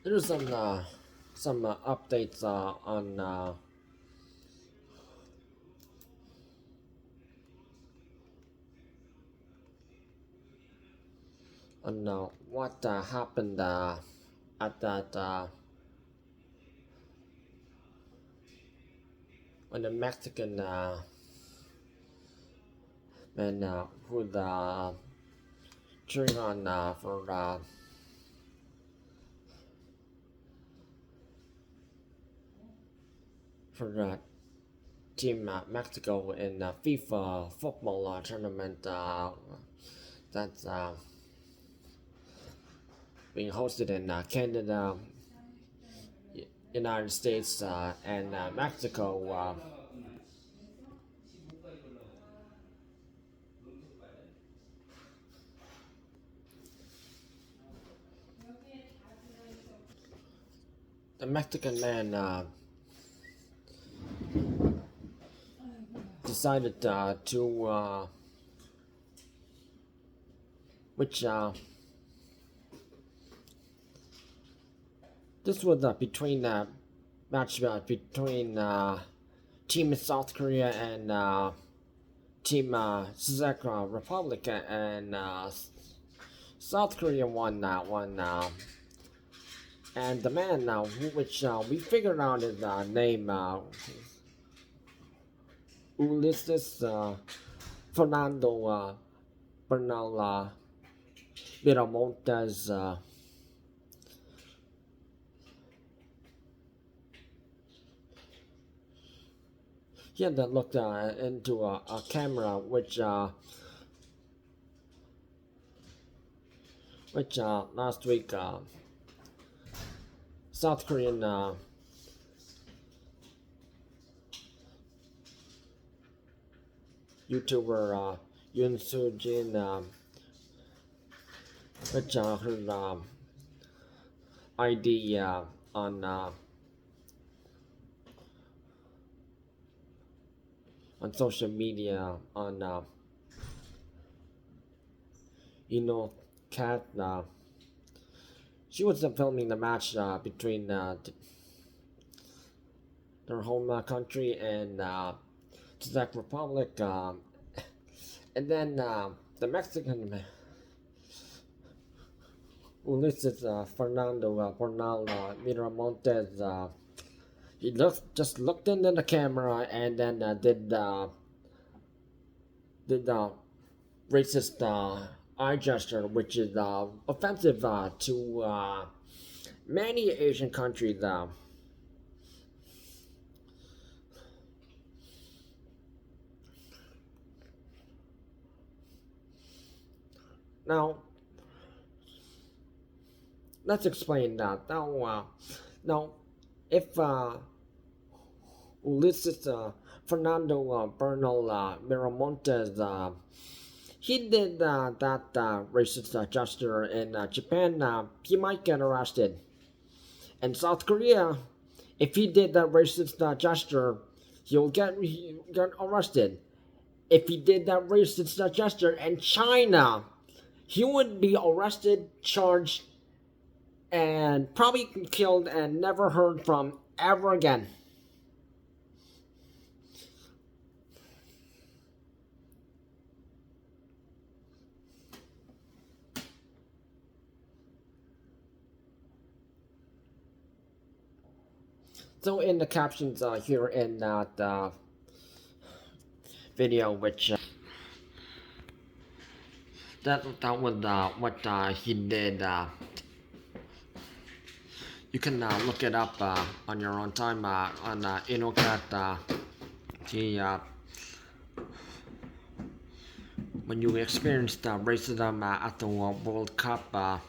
There's some updates on what happened at that when the Mexican man who cheering on for Team Mexico in FIFA football tournament that's being hosted in Canada, United States, and Mexico. The Mexican man decided to which this was between match between Team South Korea and Team Czech Republic, and South Korea won that one. And the man which we figured out his name, Ulises Fernando Bernal Miramontes. He had to look into a camera which last week South Korean YouTuber Yoon Soo Jin, which her ID on social media on Cat. She was filming the match between their home country and Czech Republic, and then the Mexican Ulises Fernando Bernal Miramontes. He just looked into the camera and then did racist eye gesture, which is offensive to many Asian countries. Now, let's explain that. Now, if Ulises Fernando Bernal Miramontes he did that racist gesture in Japan, he might get arrested. In South Korea, if he did that racist gesture, he'll get arrested. If he did that racist gesture in China, he would be arrested, charged, and probably killed and never heard from ever again. So in the captions here in that video, which that was what he did. You can look it up on your own time on InnoCat. He when you experienced racism at the World Cup.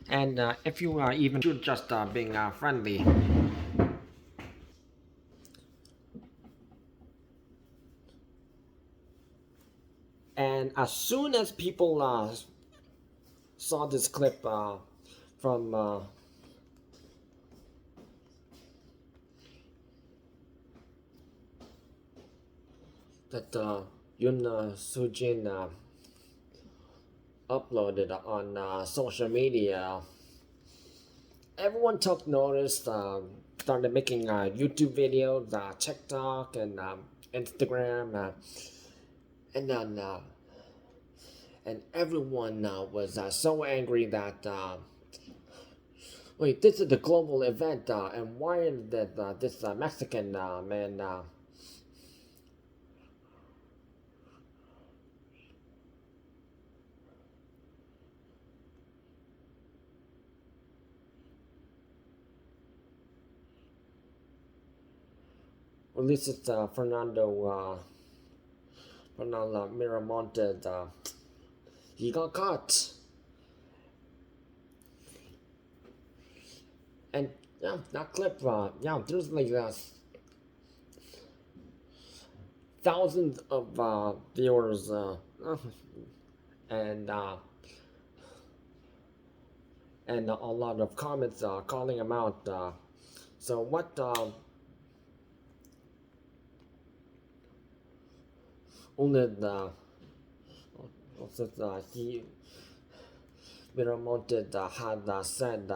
And if you even shoot just being friendly. And as soon as people saw this clip from that Yun Sujin uploaded on social media, everyone took notice, started making YouTube videos, TikTok, and Instagram, and then and everyone was so angry that wait, this is the global event, and why is that this Mexican man Ulises Fernando Miramontes, he got caught. And yeah, that clip, yeah, there's like thousands of viewers, and uh, and a lot of comments calling him out. So what only the he Miramontes had said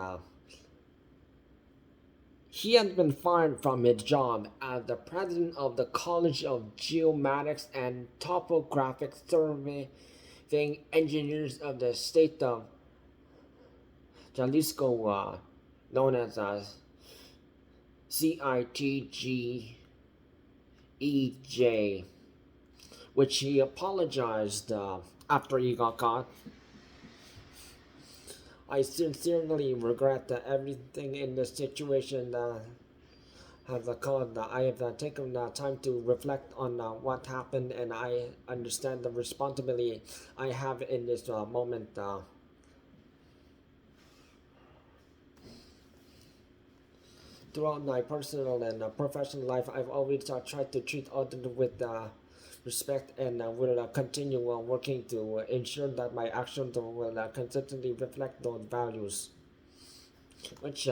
he had been fired from his job as the president of the College of Geomatics and Topographic Surveying Engineers of the state of Jalisco, known as CITGEJ, which he apologized after he got caught. I sincerely regret that everything in this situation has occurred. I have taken time to reflect on what happened, and I understand the responsibility I have in this moment. Throughout my personal and professional life, I've always tried to treat others with respect, and will continue working to ensure that my actions will consistently reflect those values, which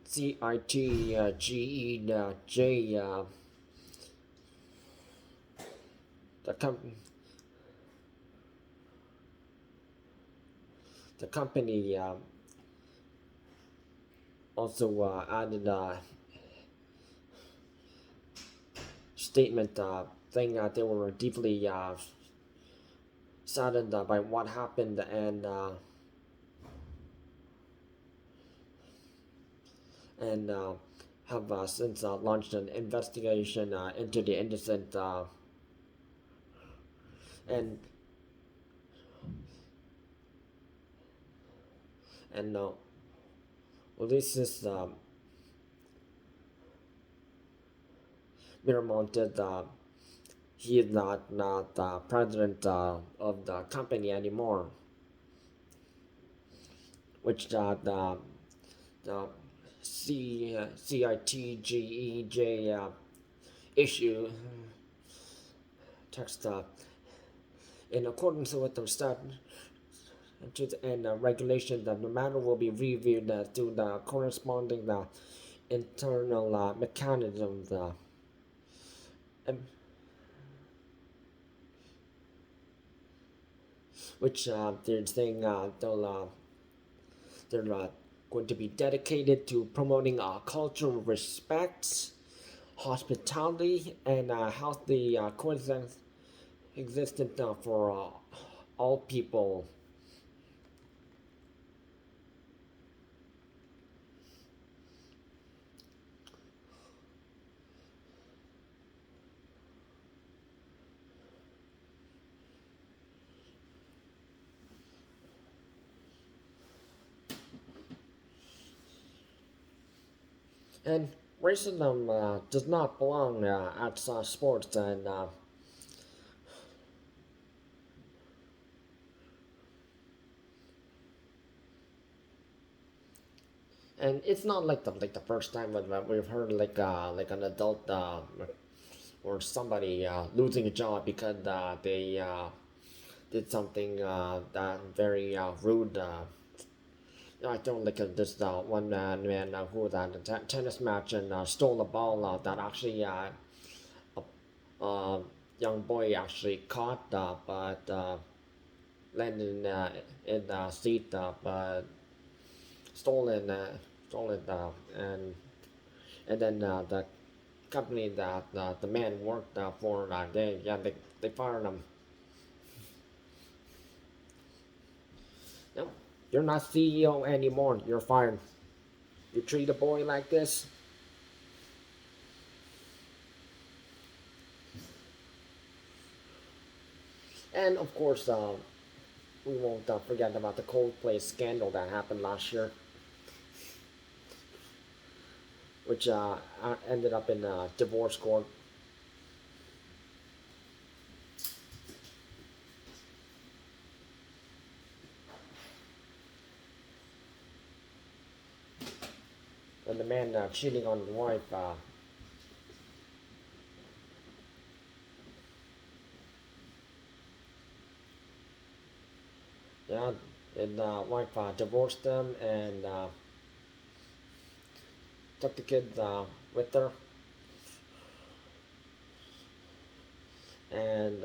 CITGEJ, the, com- the company also added a statement saying that they were deeply saddened by what happened, and have since launched an investigation into the incident, and and well, this is Miramontes. He is not president of the company anymore, which the CITGEJ issue text in accordance with the statutes and regulations, that the matter will be reviewed through the corresponding internal mechanisms, which they're saying they're going to be dedicated to promoting cultural respect, hospitality, and healthy coexistence for all people. And racism does not belong at sports, and it's not like the first time that we've heard like an adult or somebody losing a job because they did something that very rude. I don't like this one man who was at a tennis match and stole a ball that actually young boy actually caught, but landed in the seat, but stolen, stolen, and then the company that the man worked for, they fired him. No, you're not CEO anymore. You're fired. You treat a boy like this. And of course, we won't forget about the Coldplay scandal that happened last year, which ended up in divorce court. And the man cheating on his wife. Yeah, and wife divorced him and took the kids with her. And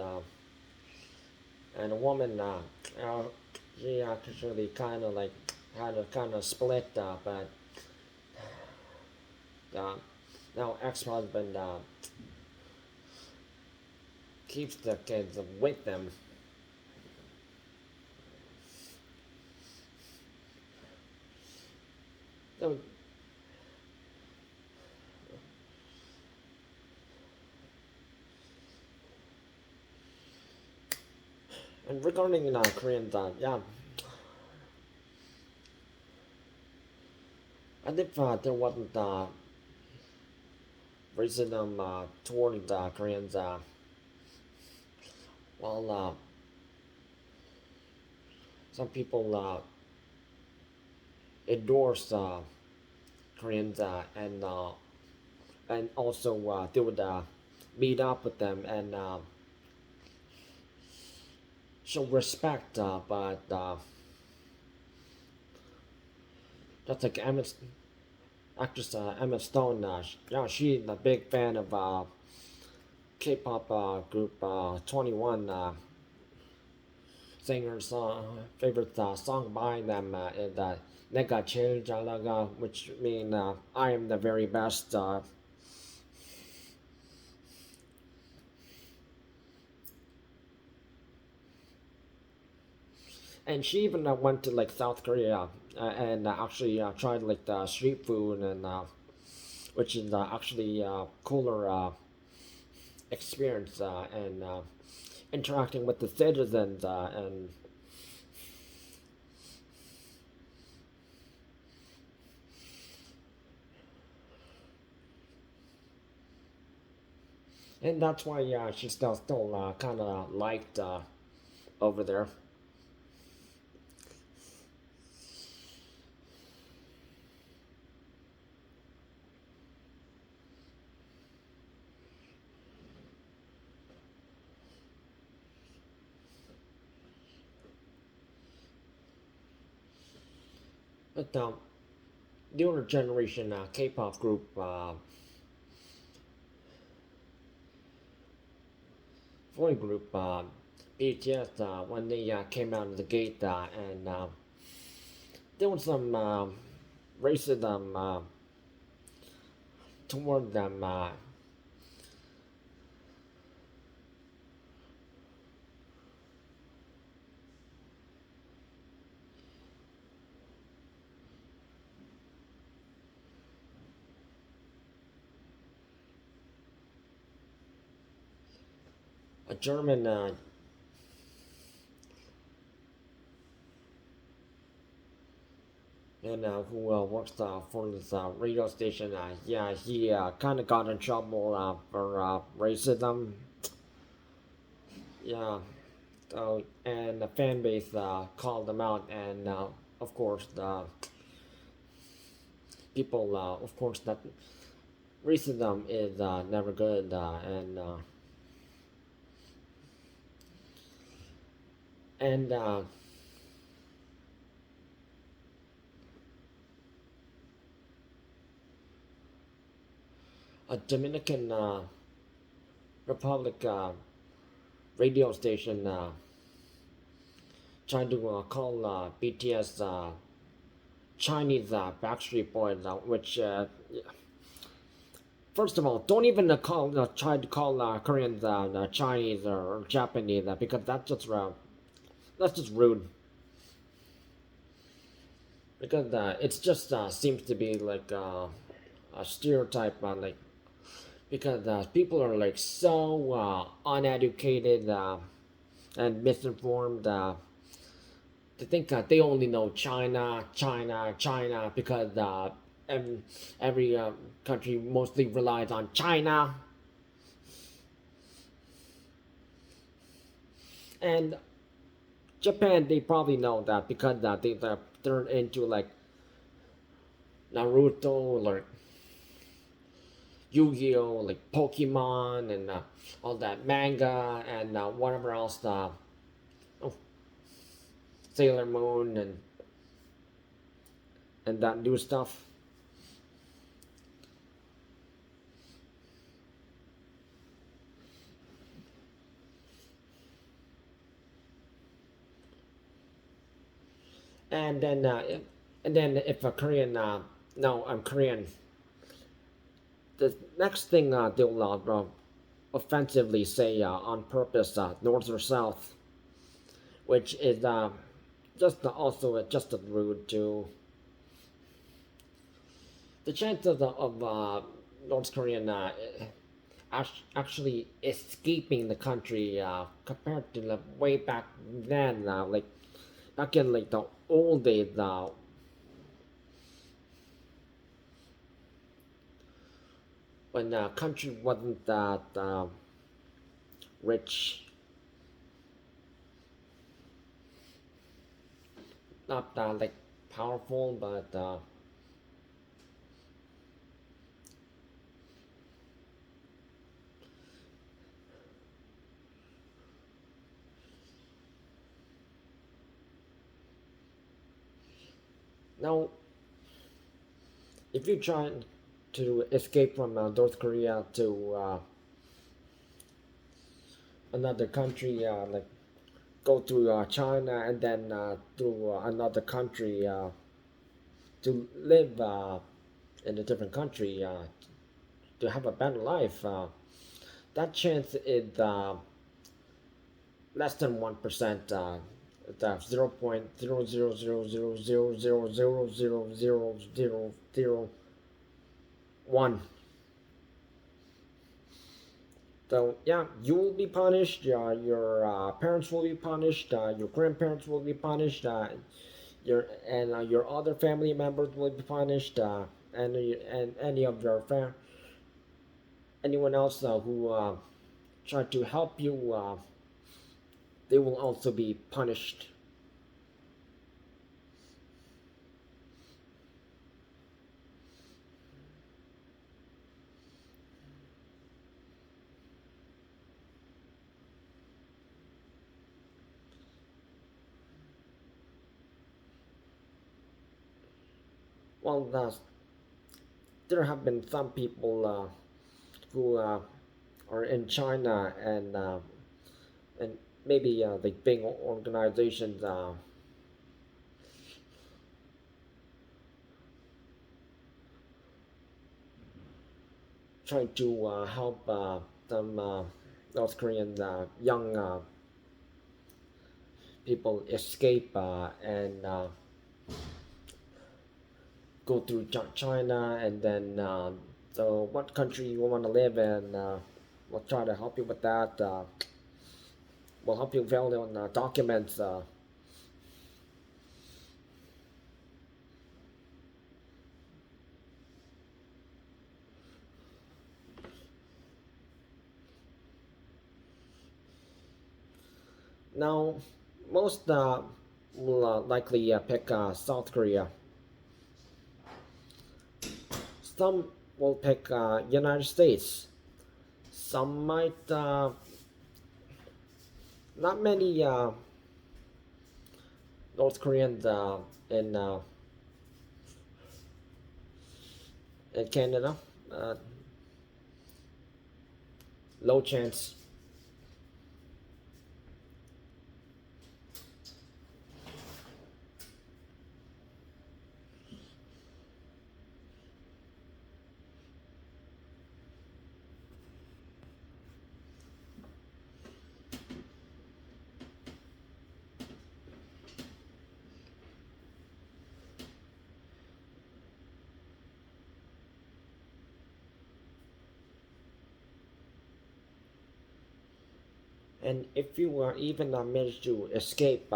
a woman, uh, she actually kind of like had a kind of split, but uh, now ex-husband keeps the kids with them. So, and regarding Koreans, yeah, and if there wasn't racism toward Koreans, well, some people endorse Koreans and also they would meet up with them and show respect, but just like actress Emma Stone, yeah, she's a big fan of K-pop group 21. Singer's favorite song by them is "Nega Chil Jalaga," which mean I am the very best. And she even went to like South Korea and actually tried like the street food and which is actually cooler experience and interacting with the citizens and that's why she's still kind of liked over there. But the older generation K-pop group boy group BTS when they came out of the gate and there was some racism toward them. A German and who works for this radio station. Yeah, he kind of got in trouble for racism. Yeah, so and the fan base called him out, and of course the people, of course, that racism is never good, and a Dominican Republic radio station trying to call BTS Chinese Backstreet Boys, which first of all, don't even try to call Koreans Chinese or Japanese because that's just rude. Because it's just seems to be like a stereotype on like because people are like so uneducated and misinformed. They think they only know China, China, China because every, every country mostly relies on China. And Japan, they probably know that because they're turned into like Naruto, like Yu-Gi-Oh, like Pokemon, and all that manga and whatever else. Oh, Sailor Moon and that new stuff. And then if a Korean, no, I'm Korean. The next thing they'll offensively say on purpose, north or south, which is just also just as rude to the chances of North Korean actually escaping the country compared to the way back then, like back in like the old days, when the country wasn't that rich, not like powerful, but now if you try to escape from North Korea to another country, like go to China and then to another country to live in a different country to have a better life. That chance is less than 1%. 0.00000000001. So yeah, you will be punished. Your parents will be punished. Your grandparents will be punished. Your other family members will be punished. And any of your anyone else who try to help you, they will also be punished. Well, there have been some people who are in China and maybe the big organizations trying to help some North Korean young people escape and go through China and then so what country you want to live in, we'll try to help you with that. We'll help you fill in documents. Now, most will likely pick South Korea. Some will pick United States. Some might, not many North Koreans in in Canada. Uh, Low chance. And if you even manage to escape,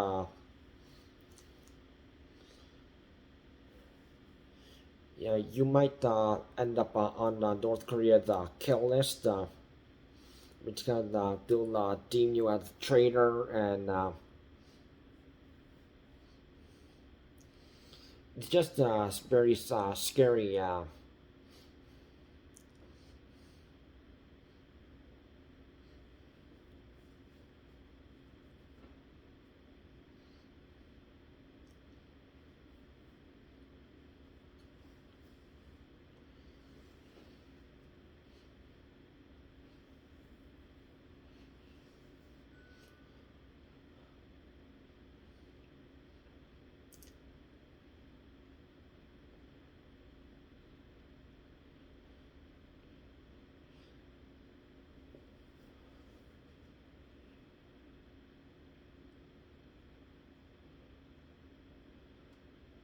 yeah, you might end up on North Korea's kill list, which can they'll deem you as a traitor, and it's just very scary.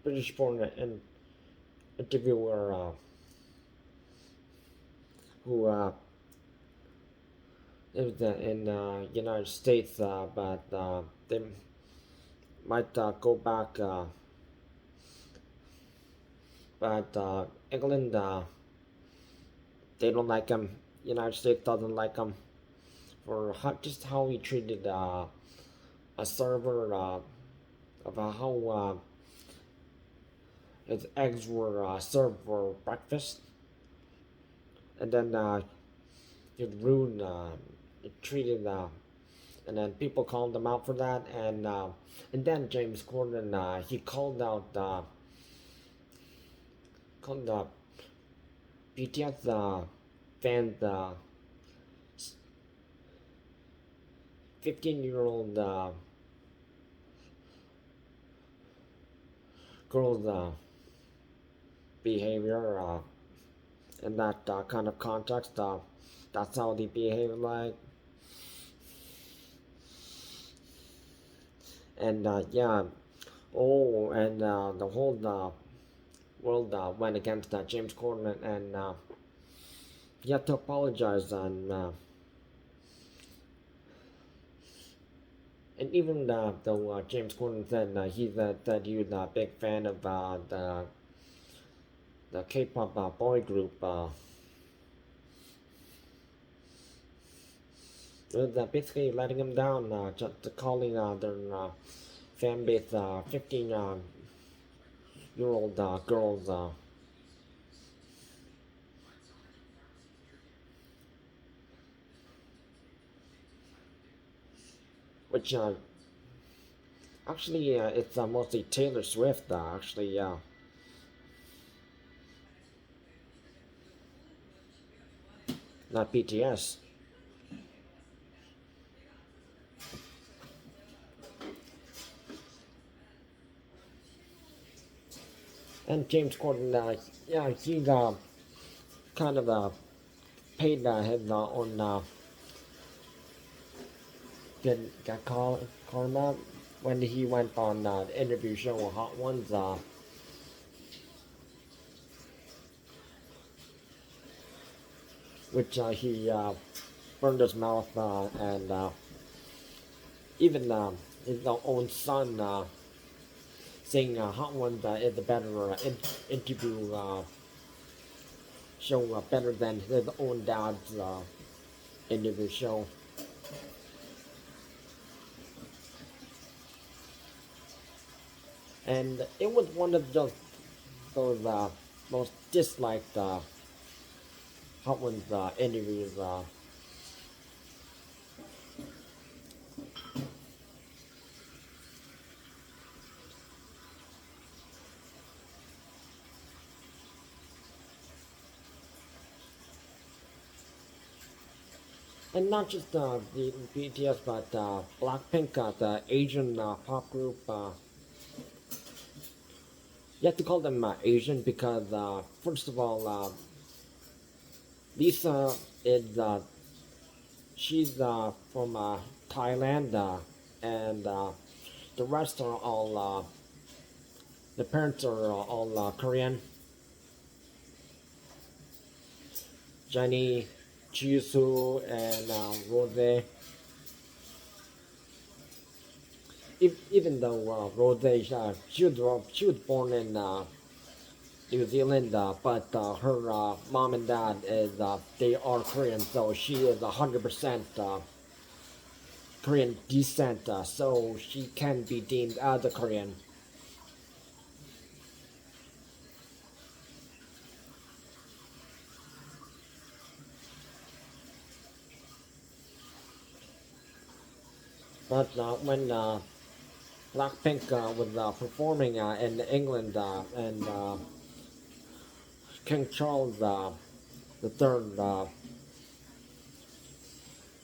British born an interviewer who lived in United States, but they might go back, but England, they don't like him. United States doesn't like him for just how he treated a server, of how his eggs were served for breakfast, and then he'd ruin, treated, and then people called him out for that, and then James Corden, he called out, called BTS fans, 15-year-old girls' behavior in that kind of context. That's how they behave like. And yeah, oh, and the whole world went against James Corden, and he had to apologize, and even though James Corden said he's that he was a big fan of the K-pop boy group, it was basically letting him down, just calling their fan base 15-year-old girls, which actually it's mostly Taylor Swift, actually, not BTS. And James Corden, yeah, he kind of paid his own get karma when he went on the interview show Hot Ones, which he burned his mouth, and even his own son saying Hot Ones is a better interview show, better than his own dad's interview show. And it was one of those most disliked Hot Ones interviews. And not just the BTS, but Blackpink, the Asian pop group. You have to call them Asian because, first of all, Lisa is she's from Thailand, and the rest are all the parents are all Korean. Jenny, Jisoo, and Rose. Even though Rose, she was born in New Zealand, but her mom and dad is they are Korean, so she is 100% Korean descent, so she can be deemed as a Korean. But when Blackpink was performing in England, and King Charles the Third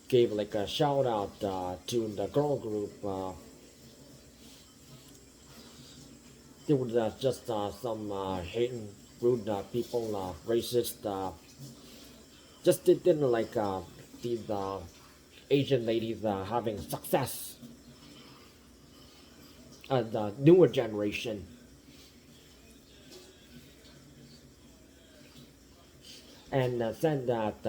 gave like a shout out to the girl group. There was just some hating, rude people, racist. Just didn't like these Asian ladies having success as the newer generation. And said that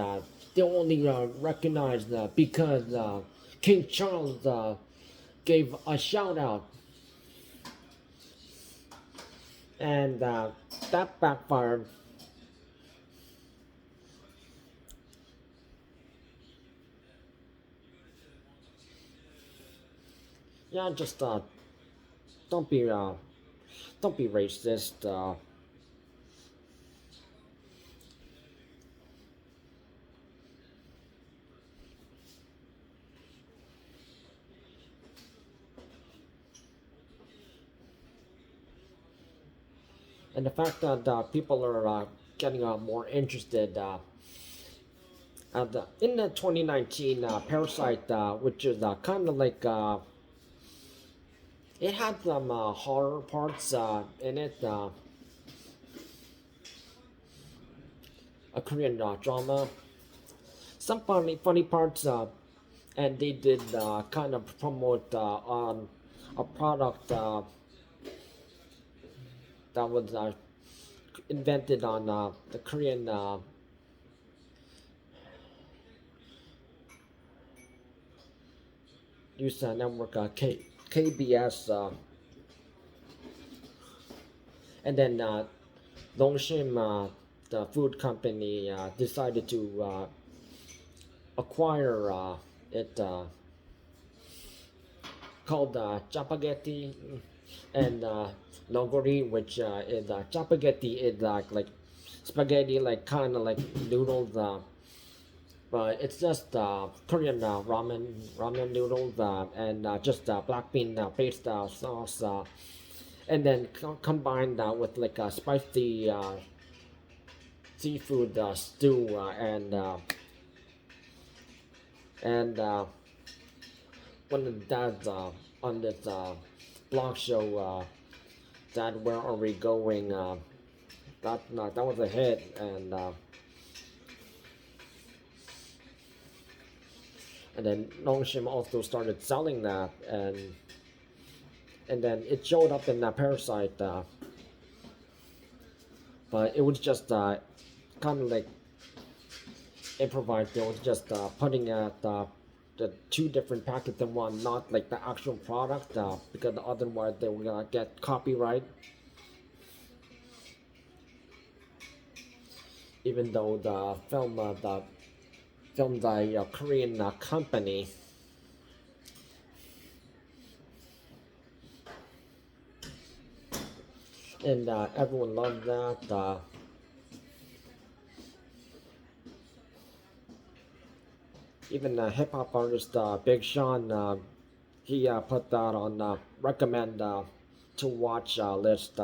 they only recognized because King Charles gave a shout out, and that backfired. Yeah, just don't be uh, don't be racist. And the fact that people are getting more interested. In the 2019 Parasite, which is kind of like it had some horror parts in it, a Korean drama, some funny parts, and they did kind of promote on a product that was invented on the Korean news network KBS, and then Longshim, the food company, decided to acquire it, called Chapaghetti, and Nogori, which is Chapaghetti is like spaghetti, like kind of like noodles, but it's just Korean ramen noodles, and just black bean paste sauce, and then combined with like a spicy seafood stew, and one of the dads on this blog show, Dad, where are we going? That was a hit, and then Nongshim also started selling that, and then it showed up in that Parasite, but it was just kind of like improvised. It was just putting the two different packets in one, not like the actual product, because otherwise they were gonna get copyright. Even though the filmed by a Korean company, and everyone loved that. Even the hip hop artist Big Sean, he put that on recommend to watch list,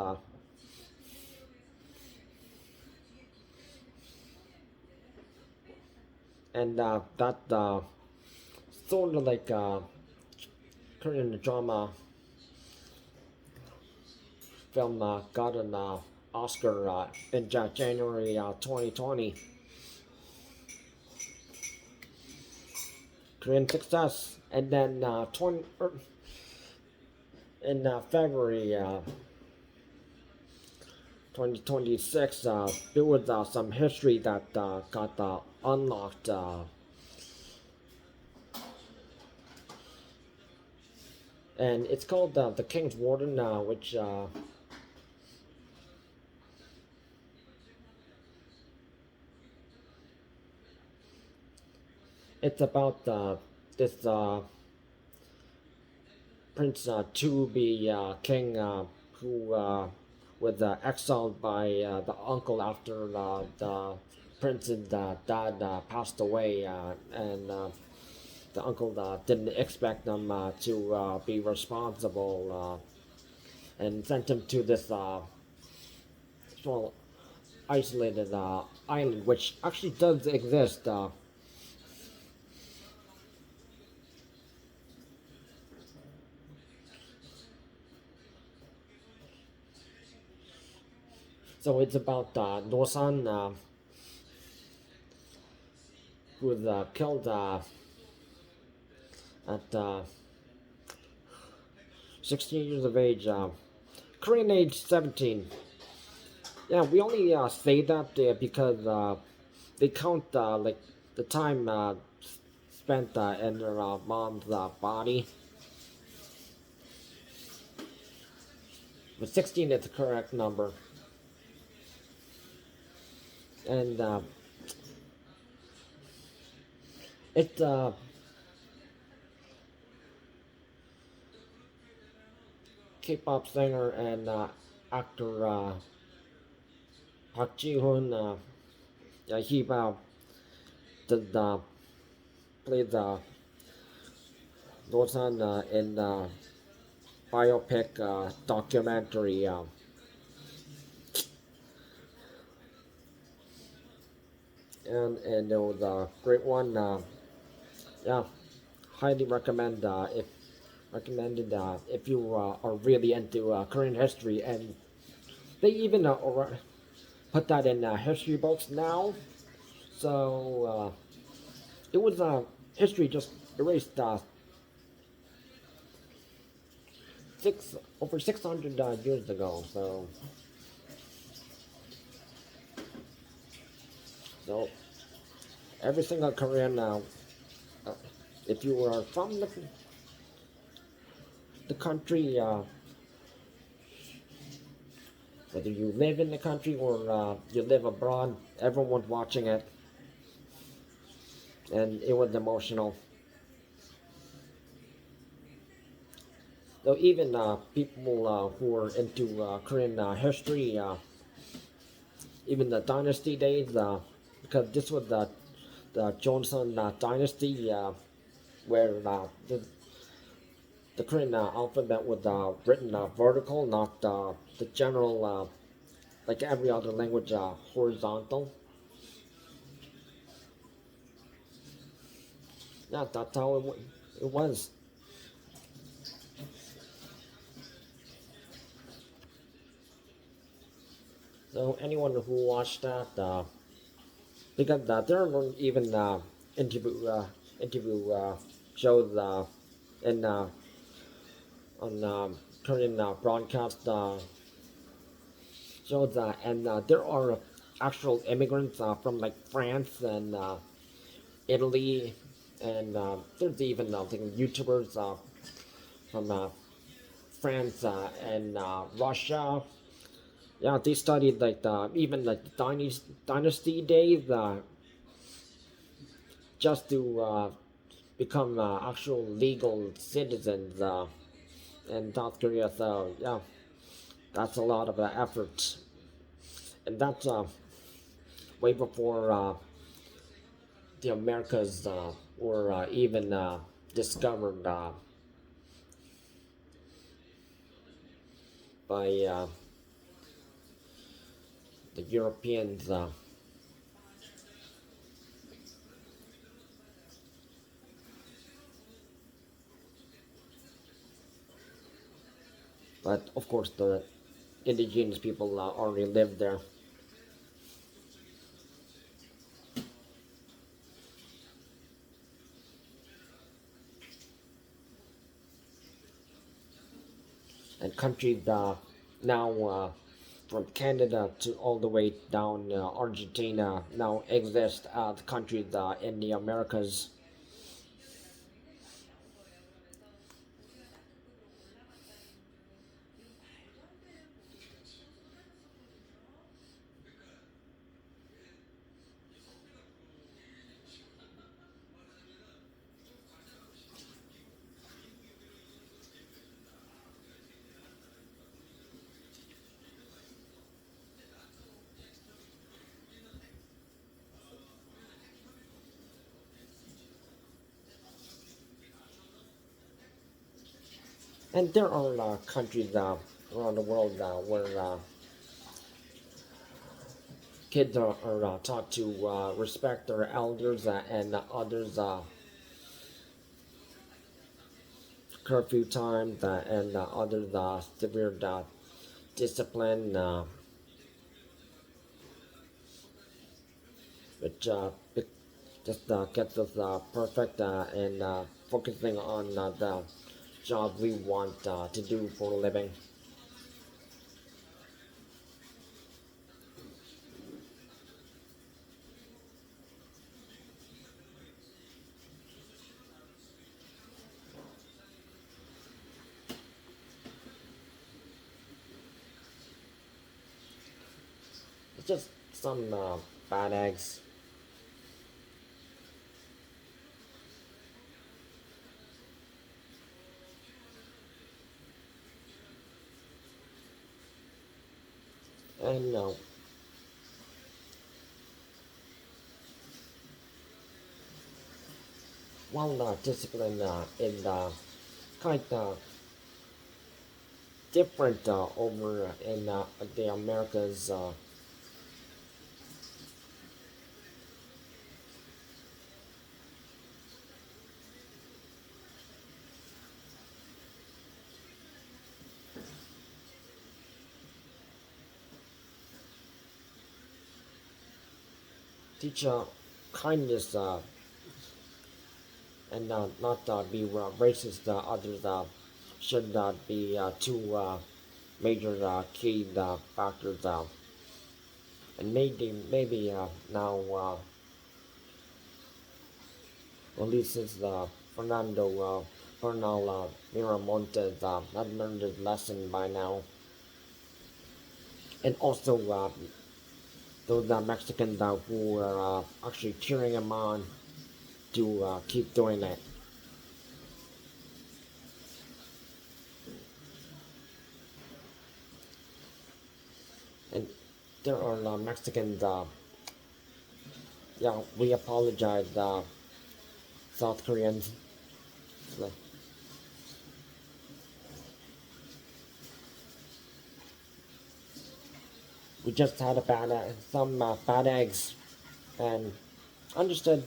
and that sort of like Korean drama film got an Oscar in January 2020. Korean success, and then in February 2026, there was some history that got unlocked, and it's called the King's Warden, which it's about this prince to be king who was exiled by the uncle after the prince's dad passed away, and the uncle didn't expect them to be responsible, and sent him to this small isolated island, which actually does exist. So it's about Nosan, who was killed at 16 years of age, Korean age 17. Yeah, we only say that because they count like the time spent in their mom's body. But 16 is the correct number. And it K-pop singer and actor Park Ji-hoon, yeah, he did played Dosan in biopic documentary. And it was a great one. Yeah, highly recommended if you are really into Korean history, and they even put that in history books now. So it was history just erased over 600 years ago. So every single Korean, if you are from the country, whether you live in the country or you live abroad, everyone's watching it, and it was emotional. So even people who are into Korean history, even the dynasty days, because this was the Joseon dynasty, where the Korean alphabet was written vertical, not the general, like every other language, horizontal. Yeah, that's how it was. So anyone who watched that, because there were even interview interview shows in on Korean broadcast shows, and there are actual immigrants from like France and Italy, and there's even like YouTubers from France and Russia. Yeah, they studied like even like the dynasty days just to become actual legal citizens in South Korea. So yeah, that's a lot of effort, and that's way before the Americas were even discovered by the Europeans. But of course, the indigenous people already lived there. And countries now from Canada to all the way down Argentina now exist as countries in the Americas. And there are countries around the world where kids are taught to respect their elders and others curfew times and others severe discipline, which just gets us perfect and focusing on the job we want to do for a living. It's just some bad eggs. And while discipline is quite different over in the Americas. Teach kindness and not be racist. Others should be two major key factors. And maybe now Ulises Fernando Bernal Miramontes had learned his lesson by now. And also those Mexicans who are actually cheering him on to keep doing it. And there are Mexicans, yeah, we apologize, South Koreans. So, we just had some bad eggs, and understood.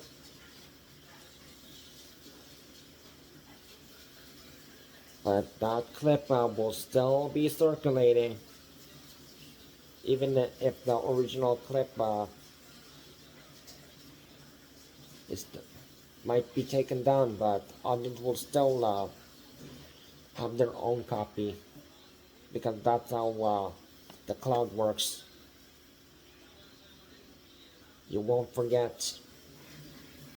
But that clip will still be circulating, even if the original clip is might be taken down, but others will still have their own copy because that's how the cloud works. You won't forget.